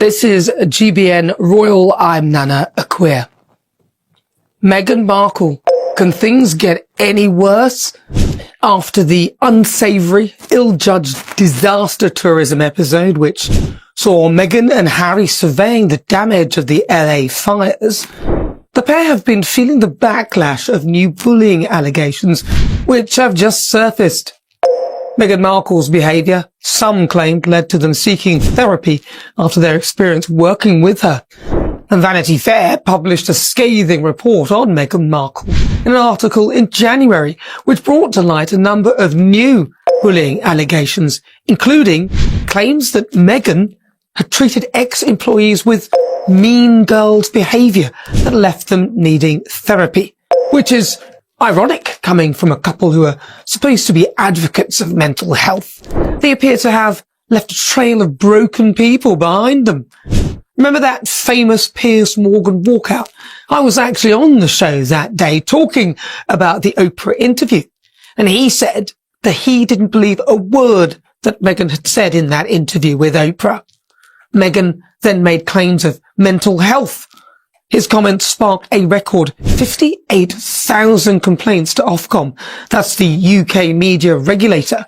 This is GBN Royal I'm Nana Akua. Meghan Markle. Can things get any worse? After the unsavoury, ill-judged disaster tourism episode, which saw Meghan and Harry surveying the damage of the LA fires, the pair have been feeling the backlash of new bullying allegations, which have just surfaced. Meghan Markle's behaviour, some claimed, led to them seeking therapy after their experience working with her. And Vanity Fair published a scathing report on Meghan Markle in an article in January, which brought to light a number of new bullying allegations, including claims that Meghan had treated ex-employees with mean girls behaviour that left them needing therapy, which is ironic coming from a couple who are supposed to be advocates of mental health. They appear to have left a trail of broken people behind them. Remember that famous Piers Morgan walkout? I was actually on the show that day talking about the Oprah interview, and he said that he didn't believe a word that Meghan had said in that interview with Oprah. Meghan then made claims of mental health. His comments sparked a record 58,000 complaints to Ofcom, that's the UK media regulator,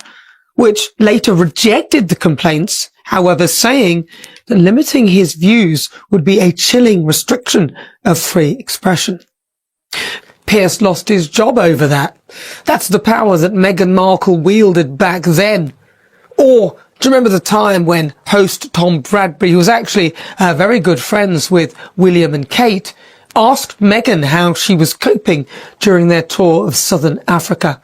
which later rejected the complaints, however saying that limiting his views would be a chilling restriction of free expression. Piers lost his job over that. That's the power that Meghan Markle wielded back then. Or do you remember the time when host Tom Bradbury, who was actually very good friends with William and Kate, asked Meghan how she was coping during their tour of southern Africa?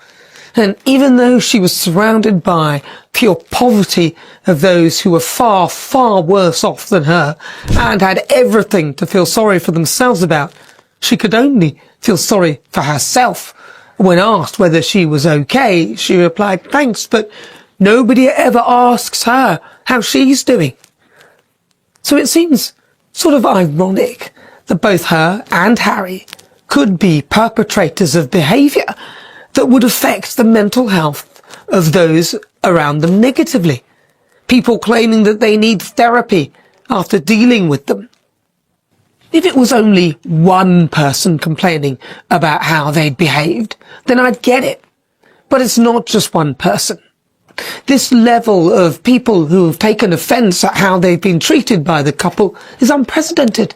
And even though she was surrounded by pure poverty of those who were far, far worse off than her and had everything to feel sorry for themselves about, she could only feel sorry for herself. When asked whether she was okay, she replied, "Thanks, but nobody ever asks her how she's doing." So it seems sort of ironic that both her and Harry could be perpetrators of behaviour that would affect the mental health of those around them negatively. People claiming that they need therapy after dealing with them. If it was only one person complaining about how they'd behaved, then I'd get it. But it's not just one person. This level of people who have taken offence at how they've been treated by the couple is unprecedented.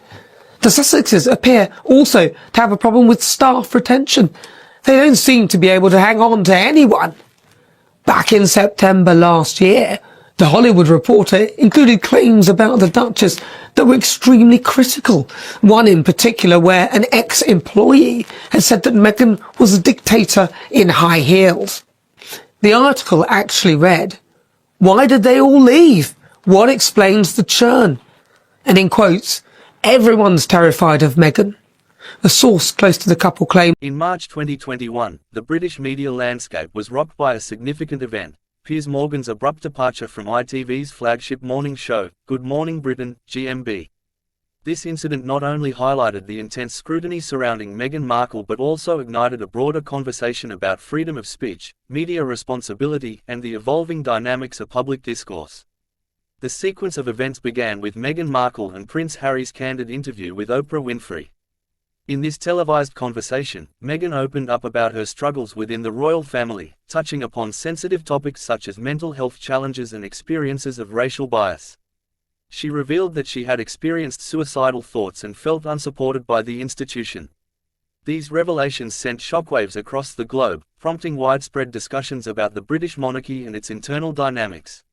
The Sussexes appear also to have a problem with staff retention. They don't seem to be able to hang on to anyone. Back in September last year, The Hollywood Reporter included claims about the Duchess that were extremely critical. One in particular where an ex-employee had said that Meghan was a dictator in high heels. The article actually read, "Why did they all leave? What explains the churn?" And in quotes, "Everyone's terrified of Meghan." A source close to the couple claimed, In March 2021, the British media landscape was rocked by a significant event: Piers Morgan's abrupt departure from ITV's flagship morning show, Good Morning Britain, GMB. This incident not only highlighted the intense scrutiny surrounding Meghan Markle but also ignited a broader conversation about freedom of speech, media responsibility, and the evolving dynamics of public discourse. The sequence of events began with Meghan Markle and Prince Harry's candid interview with Oprah Winfrey. In this televised conversation, Meghan opened up about her struggles within the royal family, touching upon sensitive topics such as mental health challenges and experiences of racial bias. She revealed that she had experienced suicidal thoughts and felt unsupported by the institution. These revelations sent shockwaves across the globe, prompting widespread discussions about the British monarchy and its internal dynamics.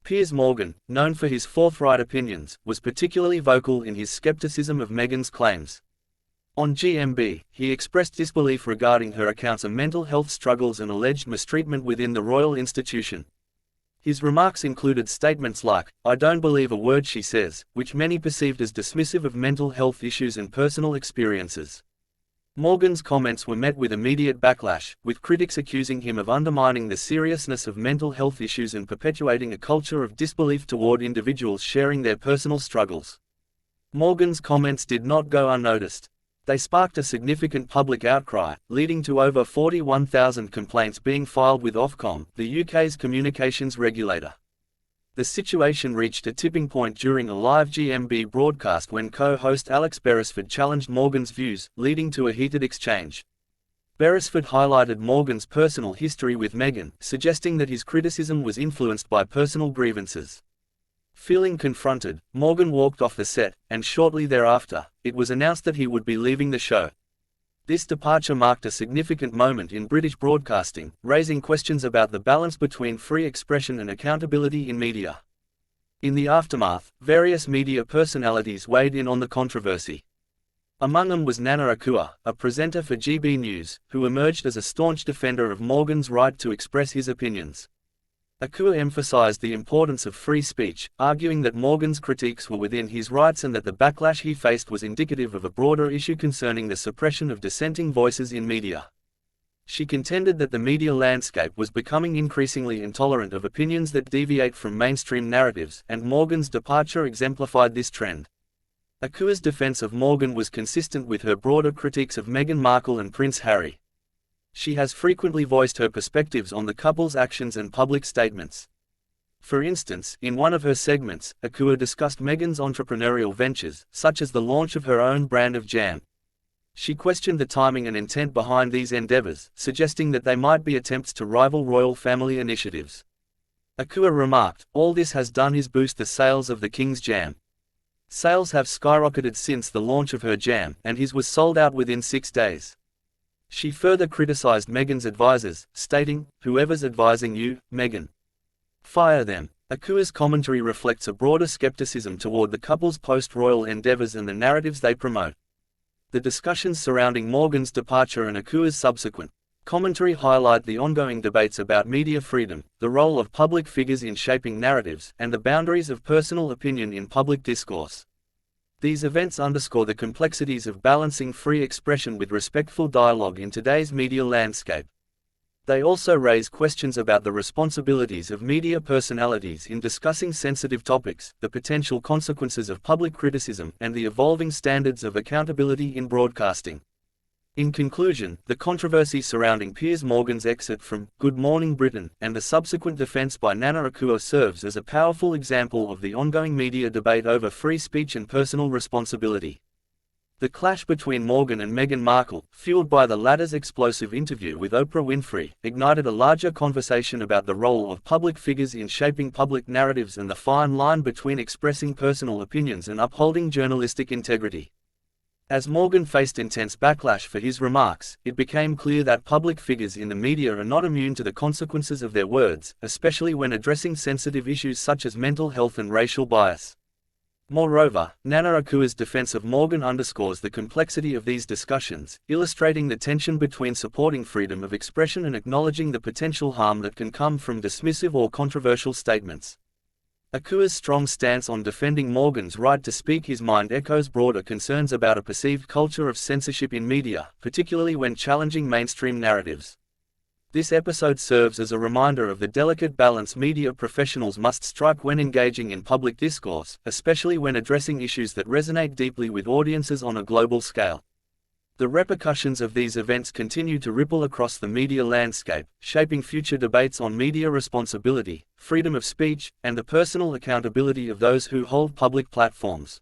Piers Morgan, known for his forthright opinions, was particularly vocal in his skepticism of Meghan's claims. On GMB, he expressed disbelief regarding her accounts of mental health struggles and alleged mistreatment within the royal institution. His remarks included statements like, "I don't believe a word she says," which many perceived as dismissive of mental health issues and personal experiences. Morgan's comments were met with immediate backlash, with critics accusing him of undermining the seriousness of mental health issues and perpetuating a culture of disbelief toward individuals sharing their personal struggles. Morgan's comments did not go unnoticed. They sparked a significant public outcry, leading to over 41,000 complaints being filed with Ofcom, the UK's communications regulator. The situation reached a tipping point during a live GMB broadcast when co-host Alex Beresford challenged Morgan's views, leading to a heated exchange. Beresford highlighted Morgan's personal history with Meghan, suggesting that his criticism was influenced by personal grievances. Feeling confronted, Morgan walked off the set, and shortly thereafter, it was announced that he would be leaving the show. This departure marked a significant moment in British broadcasting, raising questions about the balance between free expression and accountability in media. In the aftermath, various media personalities weighed in on the controversy. Among them was Nana Akua, a presenter for GB News, who emerged as a staunch defender of Morgan's right to express his opinions. Akua emphasized the importance of free speech, arguing that Morgan's critiques were within his rights and that the backlash he faced was indicative of a broader issue concerning the suppression of dissenting voices in media. She contended that the media landscape was becoming increasingly intolerant of opinions that deviate from mainstream narratives, and Morgan's departure exemplified this trend. Akua's defense of Morgan was consistent with her broader critiques of Meghan Markle and Prince Harry. She has frequently voiced her perspectives on the couple's actions and public statements. For instance, in one of her segments, Akua discussed Meghan's entrepreneurial ventures, such as the launch of her own brand of jam. She questioned the timing and intent behind these endeavors, suggesting that they might be attempts to rival royal family initiatives. Akua remarked, "All this has done is boost the sales of the King's jam. Sales have skyrocketed since the launch of her jam, and his was sold out within 6 days." She further criticized Meghan's advisors, stating, "Whoever's advising you, Meghan, fire them." Akua's commentary reflects a broader skepticism toward the couple's post-royal endeavors and the narratives they promote. The discussions surrounding Morgan's departure and Akua's subsequent commentary highlight the ongoing debates about media freedom, the role of public figures in shaping narratives, and the boundaries of personal opinion in public discourse. These events underscore the complexities of balancing free expression with respectful dialogue in today's media landscape. They also raise questions about the responsibilities of media personalities in discussing sensitive topics, the potential consequences of public criticism, and the evolving standards of accountability in broadcasting. In conclusion, the controversy surrounding Piers Morgan's exit from Good Morning Britain and the subsequent defense by Nana Akua serves as a powerful example of the ongoing media debate over free speech and personal responsibility. The clash between Morgan and Meghan Markle, fueled by the latter's explosive interview with Oprah Winfrey, ignited a larger conversation about the role of public figures in shaping public narratives and the fine line between expressing personal opinions and upholding journalistic integrity. As Morgan faced intense backlash for his remarks, it became clear that public figures in the media are not immune to the consequences of their words, especially when addressing sensitive issues such as mental health and racial bias. Moreover, Nana Akua's defense of Morgan underscores the complexity of these discussions, illustrating the tension between supporting freedom of expression and acknowledging the potential harm that can come from dismissive or controversial statements. Akua's strong stance on defending Morgan's right to speak his mind echoes broader concerns about a perceived culture of censorship in media, particularly when challenging mainstream narratives. This episode serves as a reminder of the delicate balance media professionals must strike when engaging in public discourse, especially when addressing issues that resonate deeply with audiences on a global scale. The repercussions of these events continue to ripple across the media landscape, shaping future debates on media responsibility, freedom of speech, and the personal accountability of those who hold public platforms.